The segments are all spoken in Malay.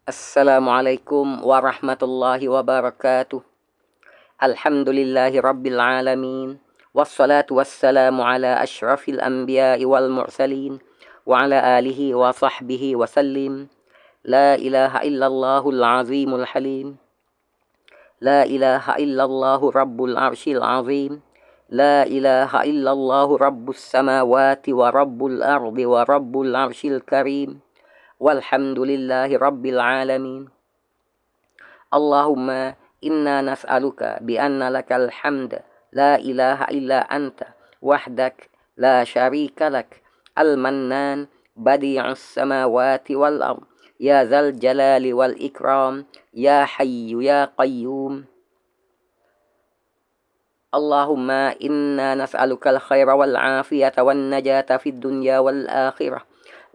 Assalamualaikum warahmatullahi wabarakatuh. Alhamdulillahi rabbil alamin. Wassalatu wassalamu ala ashrafil anbiya'i wal mursalin. Wa ala alihi wa sahbihi wa sallim. La ilaha illallahul azimul halim. La ilaha illallahu rabbul arshil azim. La ilaha illallahu rabbus samawati wa rabbul ardi wa rabbul arshil karim. Walhamdulillahi rabbil alamin. Allahumma inna nas'aluka bi anna lakal hamd la ilaha illa anta wahdak la syarika lak al-mannan badi'us samawati wal ard ya zal jalali wal ikram ya hayyu ya qayyum. Allahumma inna nas'aluka al-khaira wal afiyata wan najata fid dunya wal akhirah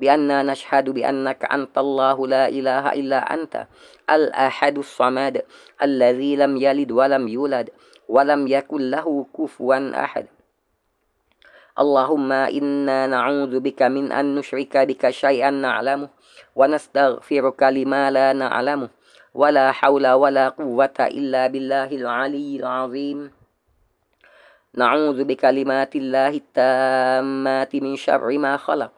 بأننا نشهد بأنك أنت الله لا إله إلا أنت الأحد الصمد الذي لم يلد ولم يولد ولم يكن له كفوا أحد. اللهم إنا نعوذ بك من أن نشرك بك شيئا نعلمه ونستغفرك لما لا نعلمه ولا حول ولا قوة إلا بالله العلي العظيم. نعوذ بكلمات الله التامات من شر ما خلق.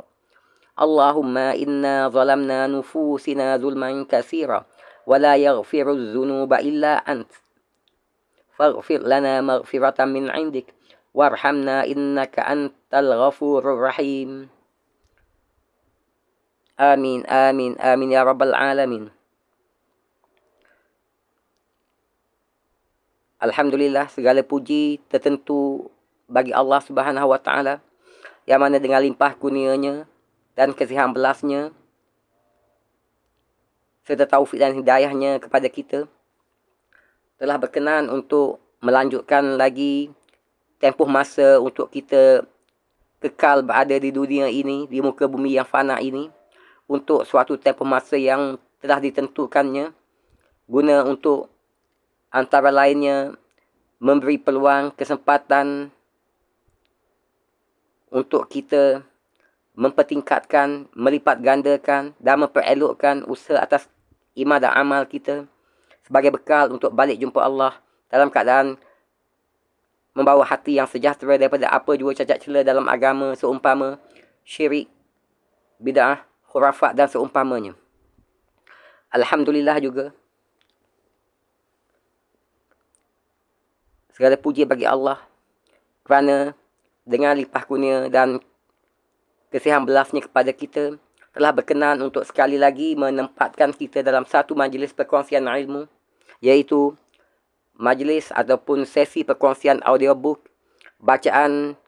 Allahumma inna zalamna nufusina zulman katsira wa la yaghfiru dzunuba illa ant. Faghfir lana maghfiratan min 'indik warhamna innaka antal ghafurur rahim. Amin amin amin ya rabbal alamin. Alhamdulillah, segala puji tertentu bagi Allah Subhanahu wa taala yang mana dengan limpah kurnia-Nya dan kasihan belasnya serta taufik dan hidayahnya kepada kita telah berkenan untuk melanjutkan lagi tempoh masa untuk kita kekal berada di dunia ini, di muka bumi yang fana ini, untuk suatu tempoh masa yang telah ditentukannya, guna untuk antara lainnya memberi peluang, kesempatan untuk kita mempertingkatkan, melipat gandakan dan memperelokkan usaha atas iman dan amal kita sebagai bekal untuk balik jumpa Allah dalam keadaan membawa hati yang sejahtera daripada apa jua cacat celah dalam agama seumpama syirik, bid'ah, khurafat dan seumpamanya. Alhamdulillah juga, segala puji bagi Allah kerana dengan limpah kurnia dan kasihan belasnya kepada kita telah berkenan untuk sekali lagi menempatkan kita dalam satu majlis perkongsian ilmu, iaitu majlis ataupun sesi perkongsian audiobook bacaan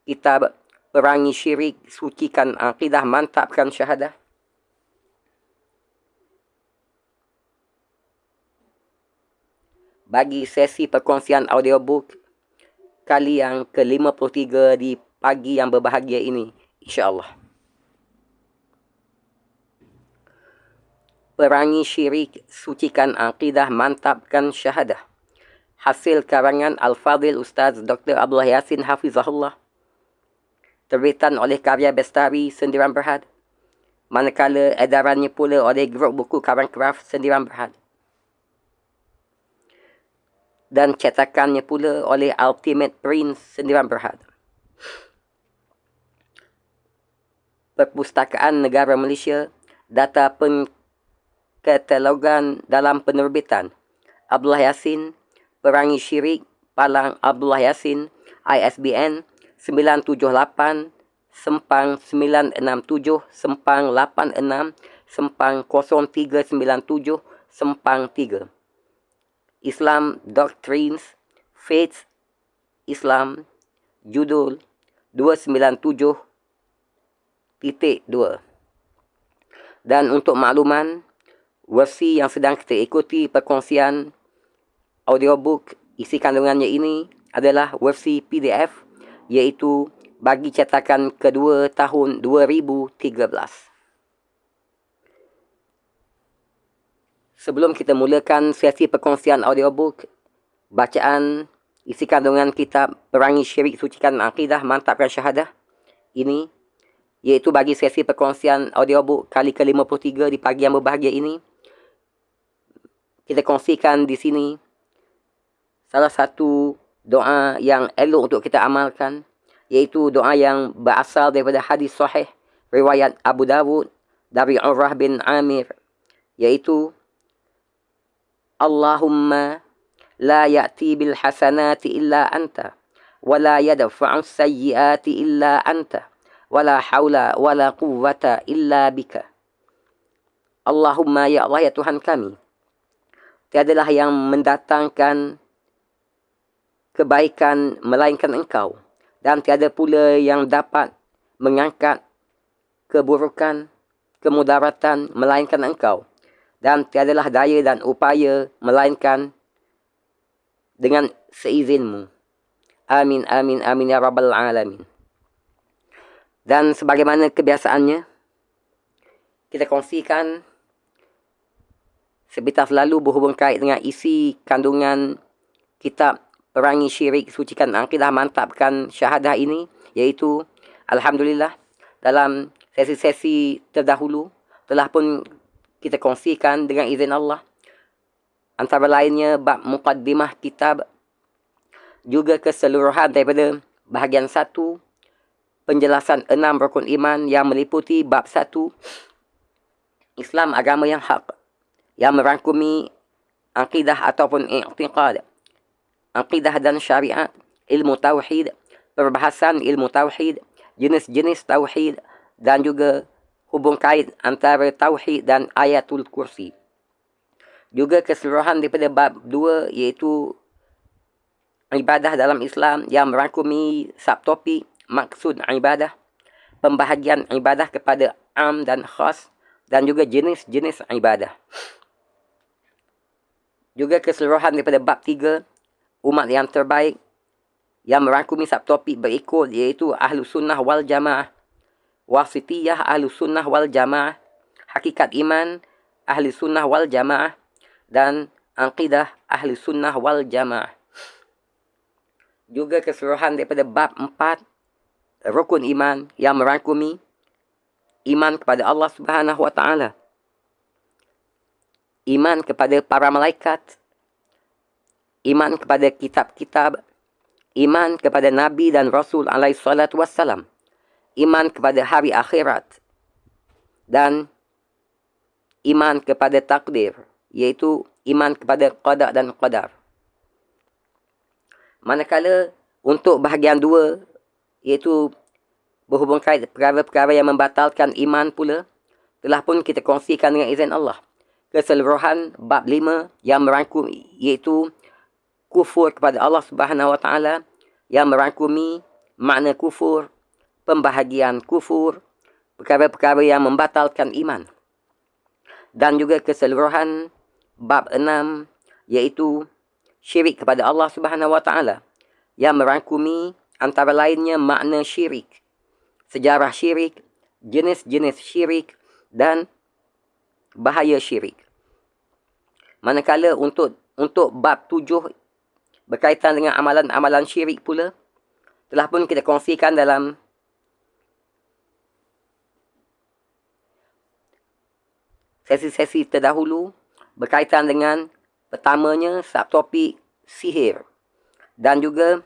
kitab Perangi Syirik, Sucikan Akidah, Mantapkan Syahadah. Bagi sesi perkongsian audiobook kali yang ke-53 di pagi yang berbahagia ini, InsyaAllah. Perangi Syirik, Sucikan Akidah, Mantapkan Syahadah. Hasil karangan Al-Fadhil Ustaz Dr. Abdullah Yassin Hafizahullah. Terbitan oleh Karya Bestari Sendiran Berhad. Manakala edarannya pula oleh grup buku Karang Kraft Sendiran Berhad. Dan cetakannya pula oleh Ultimate Prince Sendiran Berhad. Perpustakaan Negara Malaysia, data pengkatalogan dalam penerbitan Abdullah Yassin, Perangi Syirik, Palang Abdullah Yassin, ISBN 978-986-0397-3. Islam Doctrines, Faith Islam, judul 297 2. Dan untuk makluman, versi yang sedang kita ikuti perkongsian audiobook, isi kandungannya ini adalah versi PDF, iaitu bagi cetakan kedua tahun 2013. Sebelum kita mulakan sesi perkongsian audiobook, bacaan isi kandungan kitab Perangi Syirik, Sucikan Akidah, Mantapkan Syahadah ini, iaitu bagi sesi perkongsian audiobook kali ke-53 di pagi yang berbahagia ini, kita kongsikan di sini salah satu doa yang elok untuk kita amalkan, yaitu doa yang berasal daripada hadis sahih riwayat Abu Dawud dari Urrah bin Amir, yaitu Allahumma la ya'ti bil hasanati illa anta wa la yadfa'u sayyiati illa anta wa la hawla wa la quwwata illa bika. Allahumma, ya Allah, ya Tuhan kami, tiadalah yang mendatangkan kebaikan melainkan Engkau, dan tiada pula yang dapat mengangkat keburukan, kemudaratan melainkan Engkau, dan tiadalah daya dan upaya melainkan dengan seizin-Mu. Amin, amin, amin ya Rabbal Alamin. Dan sebagaimana kebiasaannya, kita kongsikan sebentar lalu berhubung kait dengan isi kandungan kitab Perangi Syirik, Sucikan Akidah, Mantapkan Syahadah ini, iaitu alhamdulillah dalam sesi-sesi terdahulu telah pun kita kongsikan dengan izin Allah, antara lainnya bab muqaddimah kitab, juga keseluruhan daripada bahagian 1 penjelasan 6 rukun iman yang meliputi bab 1 Islam agama yang hak, yang merangkumi akidah ataupun i'tiqad, akidah dan syariat, ilmu tauhid, perbahasan ilmu tauhid, jenis-jenis tauhid, dan juga hubung kait antara tauhid dan ayatul kursi. Juga keseluruhan daripada bab 2 iaitu ibadah dalam Islam yang merangkumi subtopik maksud ibadah, pembahagian ibadah kepada am dan khas, dan juga jenis-jenis ibadah. Juga keseluruhan daripada bab 3 umat yang terbaik yang merangkumi subtopik berikut, iaitu Ahlus Sunnah wal Jamaah, Wasitiyah Ahlus Sunnah wal Jamaah, Hakikat Iman Ahlus Sunnah wal Jamaah, dan Aqidah Ahlus Sunnah wal Jamaah. Juga keseluruhan daripada bab 4 rukun iman yang merangkumi iman kepada Allah Subhanahu wa Ta'ala, iman kepada para malaikat, iman kepada kitab-kitab, iman kepada Nabi dan Rasul alaihi salatu wassalam, iman kepada hari akhirat, dan iman kepada takdir, iaitu iman kepada qada dan qadar. Manakala untuk bahagian 2, iaitu berhubung kait perkara-perkara yang membatalkan iman pula, telah pun kita kongsikan dengan izin Allah keseluruhan bab 5 yang merangkumi, iaitu kufur kepada Allah Subhanahu wa Ta'ala, yang merangkumi makna kufur, pembahagian kufur, perkara-perkara yang membatalkan iman, dan juga keseluruhan bab 6 iaitu syirik kepada Allah Subhanahu wa Ta'ala, yang merangkumi antara lainnya makna syirik, sejarah syirik, jenis-jenis syirik, dan bahaya syirik. Manakala untuk bab 7 berkaitan dengan amalan-amalan syirik pula, telah pun kita kongsikan dalam sesi-sesi terdahulu berkaitan dengan pertamanya subtopik sihir, dan juga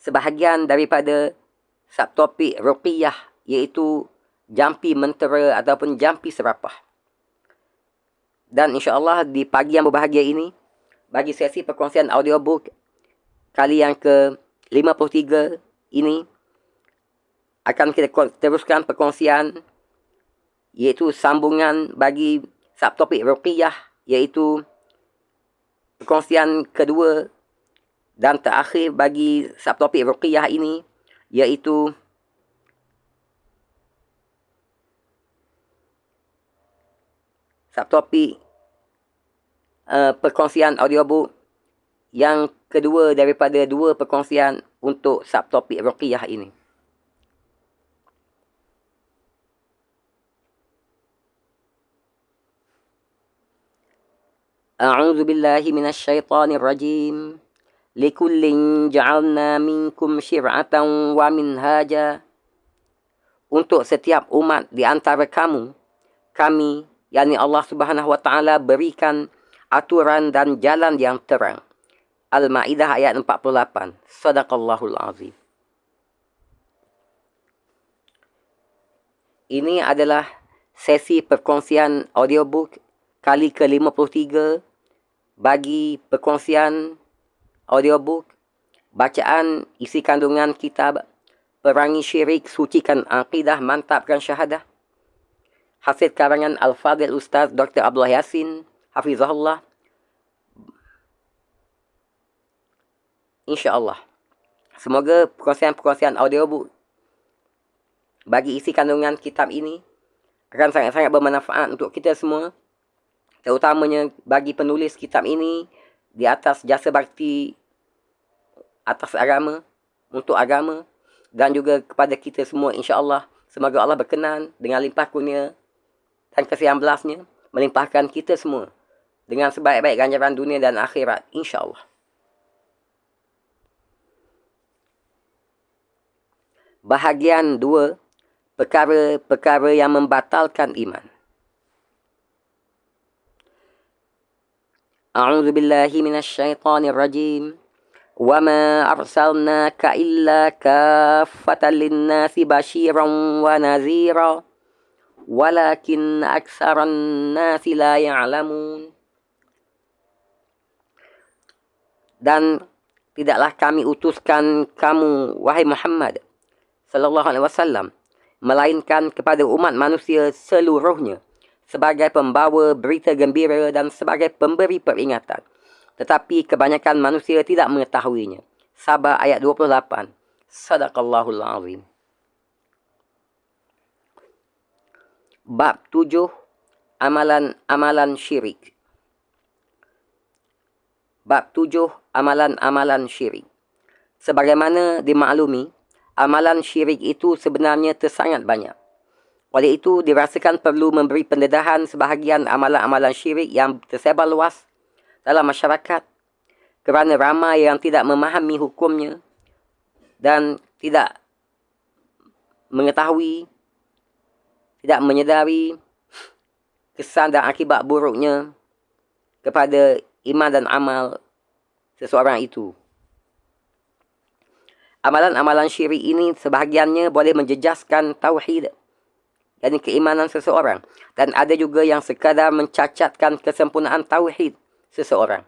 sebahagian daripada subtopik ruqyah, iaitu jampi mentera ataupun jampi serapah. Dan insya-Allah di pagi yang berbahagia ini, bagi sesi perkongsian audiobook kali yang ke-53 ini, akan kita teruskan perkongsian, iaitu sambungan bagi subtopik ruqyah, iaitu perkongsian kedua dan terakhir bagi subtopik ruqyah ini, iaitu subtopik perkongsian audiobook yang kedua daripada 2 perkongsian untuk subtopik ruqyah ini. A'udzu billahi minasyaitonir rajim. Likullin ja'alna minkum syir'atan wa minhaja. Untuk setiap umat di antara kamu, kami, yakni Allah Subhanahu wa Ta'ala, berikan aturan dan jalan yang terang. Al-Ma'idah ayat 48. Sadaqallahul azim. Ini adalah sesi perkongsian audiobook kali ke-53 bagi perkongsian audiobook bacaan isi kandungan kitab Perangi Syirik, Sucikan Aqidah, Mantapkan Syahadah, hasil karangan Al-Fadhil Ustaz Dr. Abdullah Yasin Hafizahullah. InsyaAllah semoga perkongsian-perkongsian audiobook bagi isi kandungan kitab ini akan sangat-sangat bermanfaat untuk kita semua, terutamanya bagi penulis kitab ini di atas jasa bakti atas agama, untuk agama, dan juga kepada kita semua, insya-Allah. Semoga Allah berkenan dengan limpah kurnia dan kasih yang belasnya melimpahkan kita semua dengan sebaik-baik ganjaran dunia dan akhirat, insya-Allah. Bahagian 2, perkara-perkara yang membatalkan iman. A'udzubillahi minasyaitonir rajim. وَمَا أَرْسَلْنَاكَ إِلَّا كَافَّةً لِلنَّاسِ بَشِيرًا وَنَذِيرًا وَلَكِنَّ أَكْثَرَ النَّاسِ لَا يَعْلَمُونَ. Dan tidaklah kami utuskan kamu, wahai Muhammad sallallahu alaihi wasallam, melainkan kepada umat manusia seluruhnya sebagai pembawa berita gembira dan sebagai pemberi peringatan. Tetapi kebanyakan manusia tidak mengetahuinya. Sabah ayat 28. Sadaqallahul azim. Bab 7. Amalan-amalan syirik. Bab 7. Amalan-amalan syirik. Sebagaimana dimaklumi, amalan syirik itu sebenarnya tersangat banyak. Oleh itu, dirasakan perlu memberi pendedahan sebahagian amalan-amalan syirik yang tersebar luas dalam masyarakat, kerana ramai yang tidak memahami hukumnya dan tidak mengetahui, tidak menyedari kesan dan akibat buruknya kepada iman dan amal seseorang itu. Amalan-amalan syirik ini sebahagiannya boleh menjejaskan tauhid, yakni keimanan seseorang, dan ada juga yang sekadar mencacatkan kesempurnaan tauhid seseorang.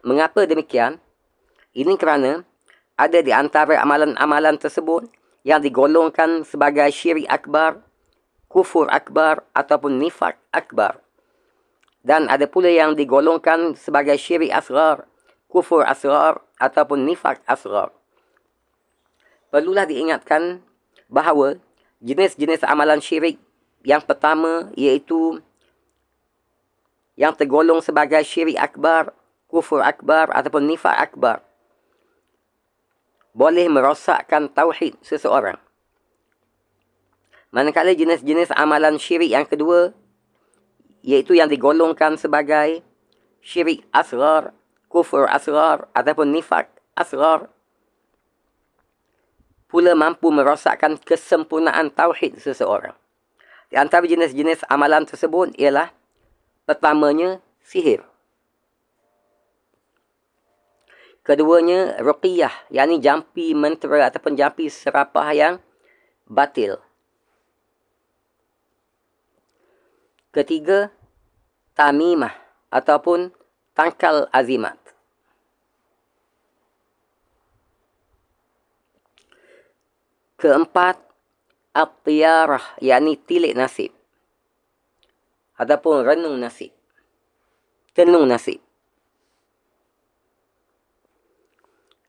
Mengapa demikian? Ini kerana ada di antara amalan-amalan tersebut yang digolongkan sebagai syirik akbar, kufur akbar ataupun nifak akbar. Dan ada pula yang digolongkan sebagai syirik asghar, kufur asghar ataupun nifak asghar. Perlulah diingatkan bahawa jenis-jenis amalan syirik yang pertama iaitu yang tergolong sebagai syirik akbar, kufur akbar ataupun nifak akbar boleh merosakkan tauhid seseorang. Manakala jenis-jenis amalan syirik yang kedua iaitu yang digolongkan sebagai syirik asghar, kufur asghar ataupun nifak asghar pula mampu merosakkan kesempurnaan tauhid seseorang. Di antara jenis-jenis amalan tersebut ialah pertamanya, sihir. Keduanya, ruqyah, yakni jampi mentera ataupun jampi serapah yang batil. Ketiga, tamimah ataupun tangkal azimat. Keempat, at-tiyarah, yakni tilik nasib ataupun renung nasib, tenung nasib.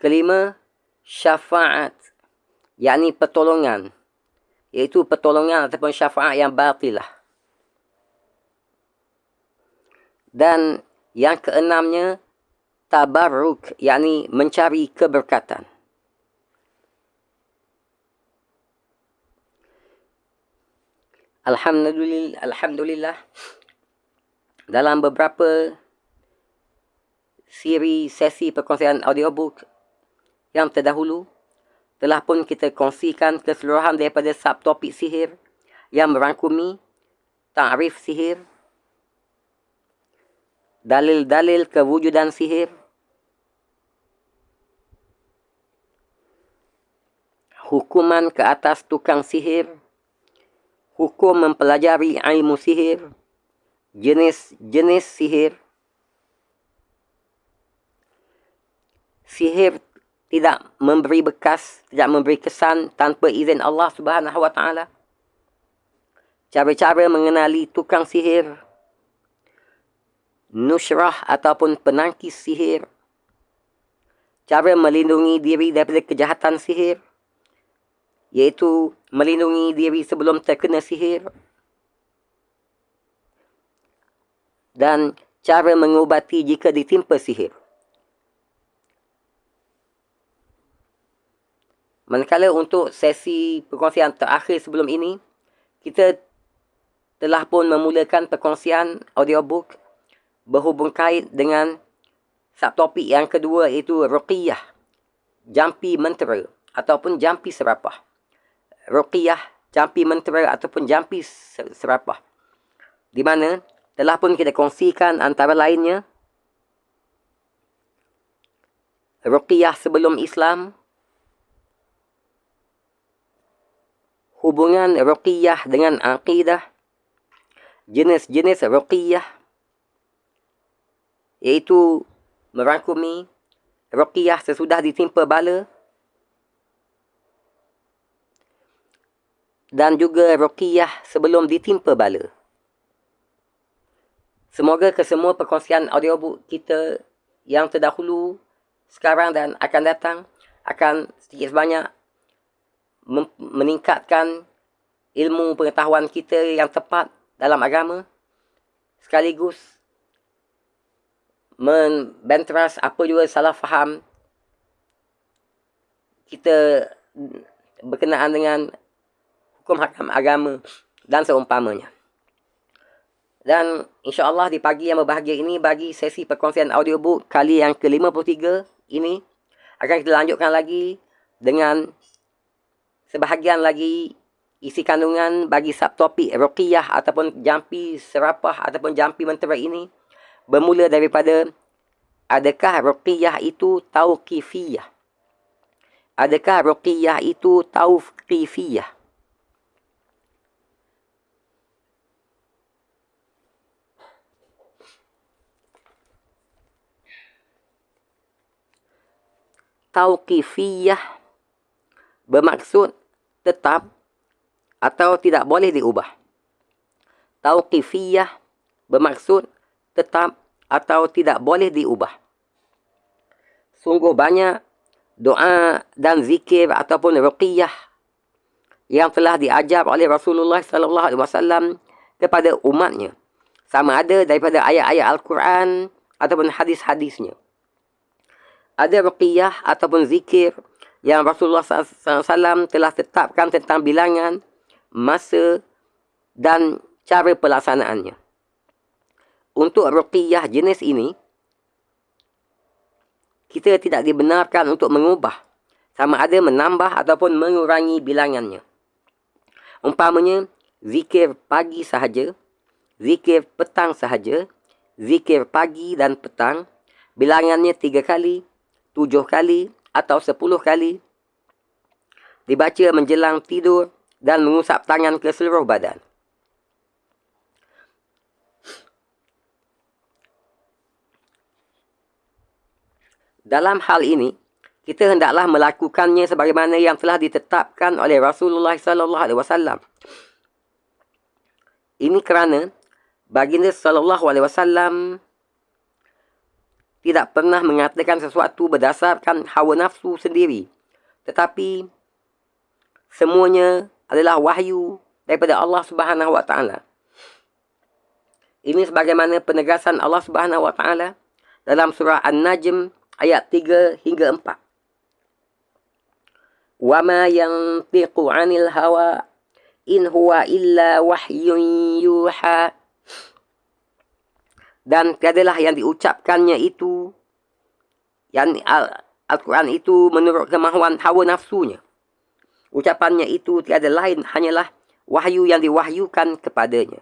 Kelima, syafaat, yakni pertolongan, iaitu pertolongan ataupun syafaat yang batilah. Dan yang keenamnya, tabarruk, yakni mencari keberkatan. Alhamdulillah, dalam beberapa sesi perkongsian audiobook yang terdahulu, telah pun kita kongsikan keseluruhan daripada subtopik sihir yang merangkumi ta'rif sihir, dalil-dalil kewujudan sihir, hukuman ke atas tukang sihir, hukum mempelajari ilmu sihir, jenis-jenis sihir, sihir tidak memberi bekas, tidak memberi kesan tanpa izin Allah Subhanahu wa taala, cara-cara mengenali tukang sihir, nusrah ataupun penangkis sihir, cara melindungi diri daripada kejahatan sihir, iaitu melindungi diri sebelum terkena sihir, dan cara mengubati jika ditimpa sihir. Manakala untuk sesi perkongsian terakhir sebelum ini, kita telah pun memulakan perkongsian audiobook berhubung kait dengan subtopik yang kedua, iaitu Ruqyah, jampi mentera ataupun jampi serapah. Ruqyah, jampi mentera ataupun jampi serapah, di mana telah pun kita kongsikan antara lainnya Ruqyah sebelum Islam, hubungan Ruqyah dengan akidah, jenis-jenis Ruqyah, iaitu merangkumi Ruqyah sesudah ditimpa bala, dan juga Ruqyah sebelum ditimpa bala. Semoga kesemua perkongsian audiobook kita yang terdahulu, sekarang dan akan datang akan sedikit sebanyak meningkatkan ilmu pengetahuan kita yang tepat dalam agama, sekaligus membentras apa juga salah faham kita berkenaan dengan hukum hakam agama dan seumpamanya. Dan insya-Allah di pagi yang berbahagia ini, bagi sesi perkongsian audiobook kali yang ke-53 ini, akan kita lanjutkan lagi dengan sebahagian lagi isi kandungan bagi subtopik Ruqyah ataupun jampi serapah ataupun jampi mentera ini, bermula daripada adakah Ruqyah itu tauqifiyah? Adakah Ruqyah itu tauqifiyah? Tauqifiyah bermaksud tetap atau tidak boleh diubah. Tauqifiyah bermaksud tetap atau tidak boleh diubah. Sungguh banyak doa dan zikir ataupun ruqyah yang telah diajar oleh Rasulullah sallallahu alaihi wasallam kepada umatnya, sama ada daripada ayat-ayat Al-Quran ataupun hadis-hadisnya. Ada ruqyah ataupun zikir yang Rasulullah SAW telah tetapkan tentang bilangan, masa dan cara pelaksanaannya. Untuk ruqyah jenis ini, kita tidak dibenarkan untuk mengubah, sama ada menambah ataupun mengurangi bilangannya. Umpamanya, zikir pagi sahaja, zikir petang sahaja, zikir pagi dan petang, bilangannya 3 kali, 7 kali atau 10 kali, dibaca menjelang tidur dan mengusap tangan ke seluruh badan. Dalam hal ini, kita hendaklah melakukannya sebagaimana yang telah ditetapkan oleh Rasulullah sallallahu alaihi wasallam. Ini kerana baginda sallallahu alaihi wasallam tidak pernah mengatakan sesuatu berdasarkan hawa nafsu sendiri, tetapi semuanya adalah wahyu daripada Allah Subhanahu wa taala. Ini sebagaimana penegasan Allah Subhanahu wa taala dalam surah An-Najm ayat 3 hingga 4. Wa ma yantiqu 'anil hawa in huwa illa wahyun yuha. Dan tiadalah yang diucapkannya itu, yang Al-Quran itu menurut kemahuan hawa nafsunya. Ucapannya itu tiada lain hanyalah wahyu yang diwahyukan kepadanya.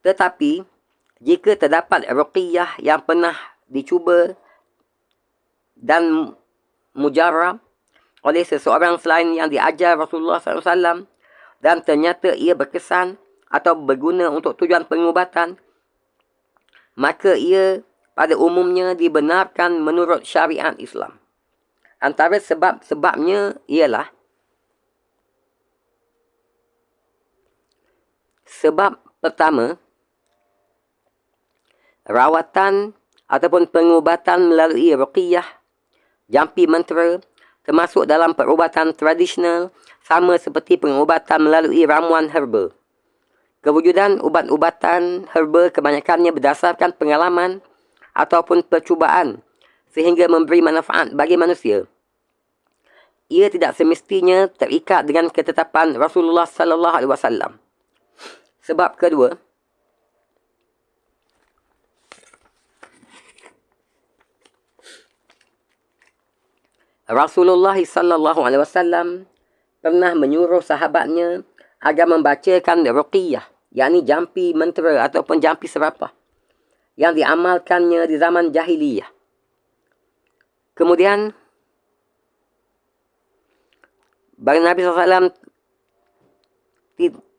Tetapi, jika terdapat ruqyah yang pernah dicuba dan mujarab oleh seseorang selain yang diajar Rasulullah SAW dan ternyata ia berkesan atau berguna untuk tujuan pengubatan, maka ia pada umumnya dibenarkan menurut syariat Islam. Antara sebab-sebabnya ialah sebab pertama, rawatan ataupun pengubatan melalui ruqyah, jampi mentera, termasuk dalam perubatan tradisional sama seperti pengubatan melalui ramuan herba. Kewujudan ubat-ubatan herba kebanyakannya berdasarkan pengalaman ataupun percubaan sehingga memberi manfaat bagi manusia. Ia tidak semestinya terikat dengan ketetapan Rasulullah sallallahu alaihi wasallam. Sebab kedua, Rasulullah sallallahu alaihi wasallam pernah menyuruh sahabatnya agar membacakan ruqyah, yakni jampi mentera ataupun jampi serapah yang diamalkannya di zaman jahiliyah. Kemudian Nabi SAW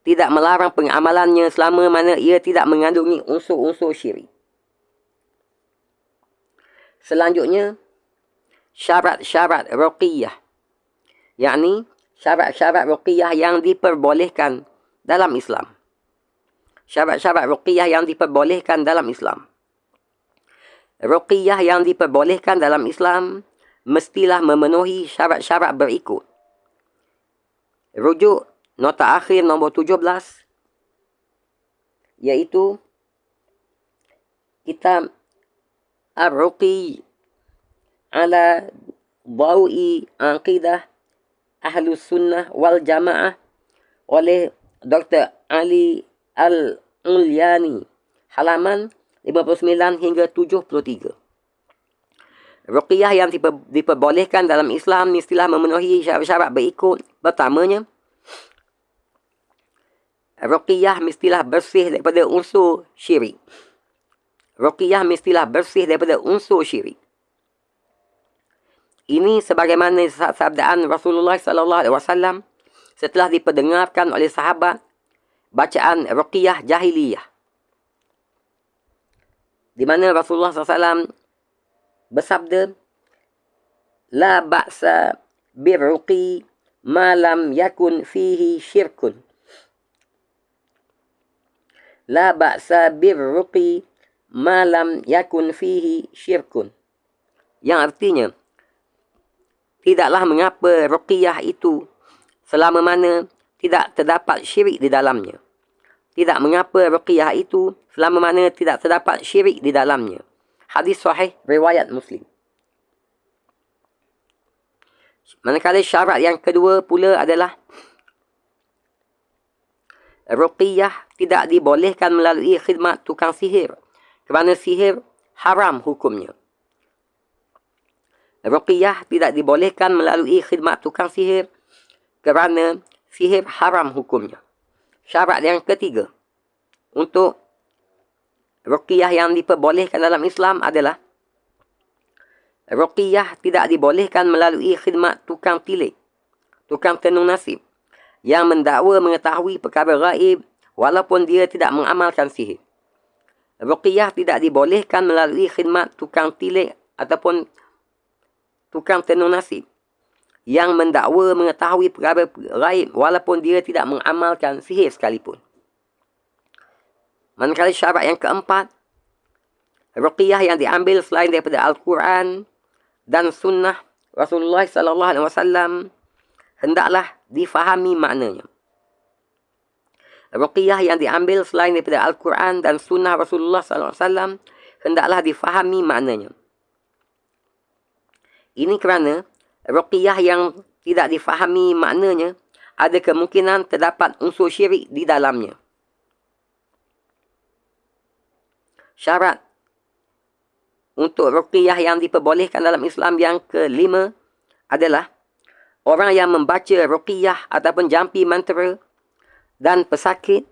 tidak melarang pengamalannya selama mana ia tidak mengandungi unsur-unsur syirik. Selanjutnya, syarat-syarat ruqyah, yakni syarat-syarat ruqyah yang diperbolehkan dalam Islam. Syarat-syarat ruqyah yang diperbolehkan dalam Islam. Ruqyah yang diperbolehkan dalam Islam mestilah memenuhi syarat-syarat berikut. Rujuk nota akhir nombor 17, iaitu kitab Ar-Ruqi ala Dawi Aqidah Ahlus Sunnah wal Jamaah oleh Dr. Ali Al-Ulyani, halaman 59 hingga 73. Ruqyah yang diperbolehkan dalam Islam mestilah memenuhi syarat-syarat berikut. Pertamanya, ruqyah mestilah bersih daripada unsur syirik. Ruqyah mestilah bersih daripada unsur syirik. Ini sebagaimana sabdaan Rasulullah sallallahu alaihi wasallam setelah diperdengarkan oleh sahabat bacaan ruqyah jahiliyah, di mana Rasulullah SAW bersabda, la ba'sa birruqi ma lam yakun fihi syirkun. La ba'sa birruqi ma lam yakun fihi syirkun. Yang artinya, tidaklah mengapa ruqyah itu selama mana tidak terdapat syirik di dalamnya. Tidak mengapa ruqyah itu selama mana tidak terdapat syirik di dalamnya. Hadis sahih riwayat Muslim. Manakala syarat yang kedua pula adalah ruqyah tidak dibolehkan melalui khidmat tukang sihir, kerana sihir haram hukumnya. Ruqyah tidak dibolehkan melalui khidmat tukang sihir kerana sihir haram hukumnya. Syarat yang ketiga untuk ruqyah yang diperbolehkan dalam Islam adalah ruqyah tidak dibolehkan melalui khidmat tukang tilik, tukang tenung nasib yang mendakwa mengetahui perkara gaib walaupun dia tidak mengamalkan sihir. Ruqyah tidak dibolehkan melalui khidmat tukang tilik ataupun tukang tenung nasib yang mendakwa mengetahui perkara gaib walaupun dia tidak mengamalkan sihir sekalipun. Manakala syarat yang keempat, ruqyah yang diambil selain daripada Al-Quran dan sunnah Rasulullah sallallahu alaihi wasallam hendaklah difahami maknanya. Ruqyah yang diambil selain daripada Al-Quran dan sunnah Rasulullah sallallahu alaihi wasallam hendaklah difahami maknanya. Ini kerana ruqyah yang tidak difahami maknanya ada kemungkinan terdapat unsur syirik di dalamnya. Syarat untuk ruqyah yang diperbolehkan dalam Islam yang kelima adalah orang yang membaca ruqyah ataupun jampi mantra dan pesakit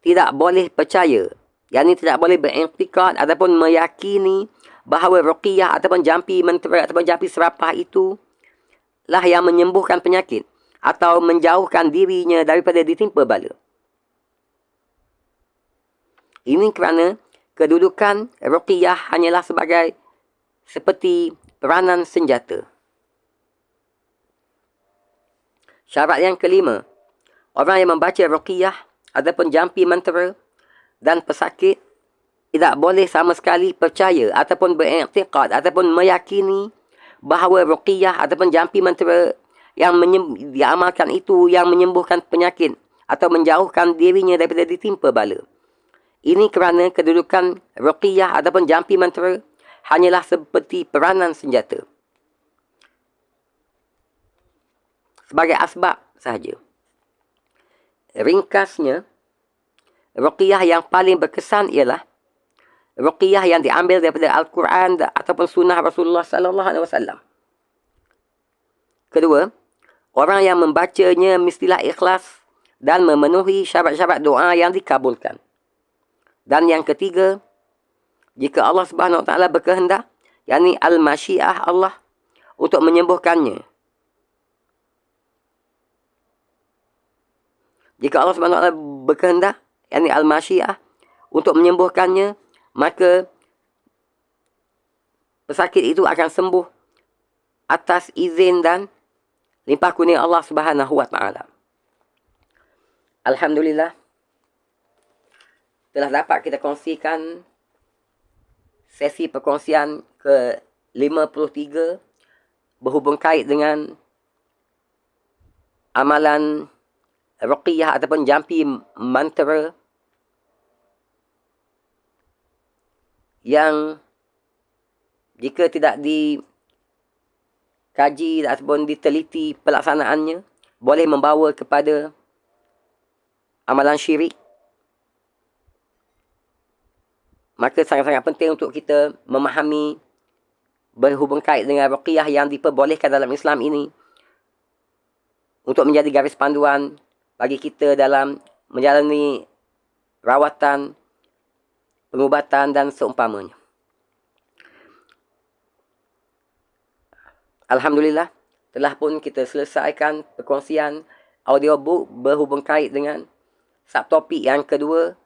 tidak boleh percaya, yakni tidak boleh beriktikad ataupun meyakini bahawa ruqyah ataupun jampi mentera ataupun jampi serapah itu lah yang menyembuhkan penyakit atau menjauhkan dirinya daripada ditimpa bala. Ini kerana kedudukan ruqyah hanyalah seperti peranan senjata. Syarat yang kelima, orang yang membaca ruqyah ataupun jampi mentera dan pesakit tidak boleh sama sekali percaya ataupun beriktikad ataupun meyakini bahawa ruqyah ataupun jampi mentera yang diamalkan itu yang menyembuhkan penyakit atau menjauhkan dirinya daripada ditimpa bala. Ini kerana kedudukan ruqyah ataupun jampi mentera hanyalah seperti peranan senjata. Sebagai asbab sahaja. Ringkasnya, ruqyah yang paling berkesan ialah ruqyah yang diambil daripada Al-Quran ataupun sunnah Rasulullah sallallahu alaihi wasallam. Kedua, orang yang membacanya mestilah ikhlas dan memenuhi syarat-syarat doa yang dikabulkan. Dan yang ketiga, jika Allah Subhanahu Wa Taala berkehendak, yakni al-masyiah Allah untuk menyembuhkannya. Jika Allah Subhanahu Wa Taala berkehendak, yakni al-masyiah untuk menyembuhkannya, maka pesakit itu akan sembuh atas izin dan limpah kurnia Allah Subhanahu Wa Taala. Alhamdulillah, telah dapat kita kongsikan sesi perkongsian ke-53 berhubung kait dengan amalan ruqyah ataupun jampi mantra yang jika tidak dikaji ataupun diteliti pelaksanaannya boleh membawa kepada amalan syirik. Maka sangat-sangat penting untuk kita memahami berhubung kait dengan ruqyah yang diperbolehkan dalam Islam ini untuk menjadi garis panduan bagi kita dalam menjalani rawatan, pengubatan dan seumpamanya. Alhamdulillah, telah pun kita selesaikan perkongsian audiobook berhubung kait dengan subtopik yang kedua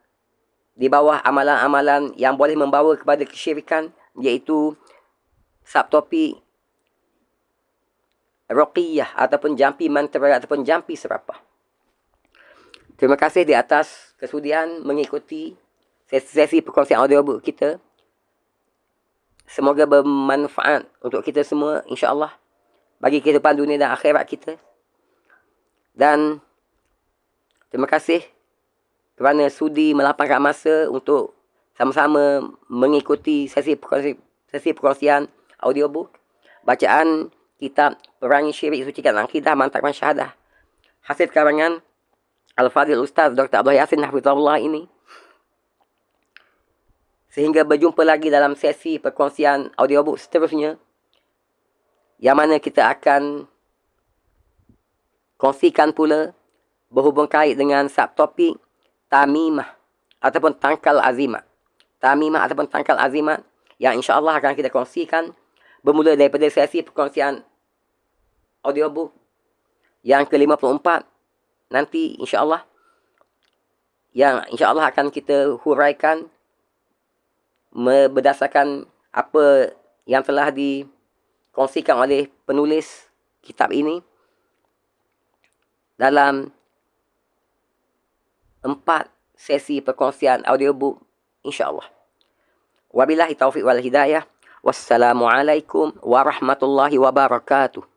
di bawah amalan-amalan yang boleh membawa kepada kesyirikan, iaitu subtopik ruqyah ataupun jampi mantra ataupun jampi serapah. Terima kasih di atas kesudian mengikuti sesi perkongsian audiobook kita. Semoga bermanfaat untuk kita semua, insya-Allah, bagi kehidupan dunia dan akhirat kita. Dan terima kasih kerana sudi melapangkan masa untuk sama-sama mengikuti sesi perkongsian audiobook bacaan kitab Perangi Syirik Sucikan Akidah Mantapkan Syahadah hasil karangan Al-Fadhil Ustaz Dr. Abdul Yasin Hafizahullah ini. Sehingga berjumpa lagi dalam sesi perkongsian audiobook seterusnya, yang mana kita akan kongsikan pula berhubung kait dengan subtopik tamimah ataupun tangkal azimat. Tamimah ataupun tangkal azimat yang insya-Allah akan kita kongsikan bermula daripada sesi perkongsian audiobook yang ke-54 nanti, insya-Allah, yang insya-Allah akan kita huraikan berdasarkan apa yang telah dikongsikan oleh penulis kitab ini dalam 4 sesi perkongsian audiobook, insya-Allah. Wabillahi taufiq wal hidayah. Wassalamualaikum warahmatullahi wabarakatuh.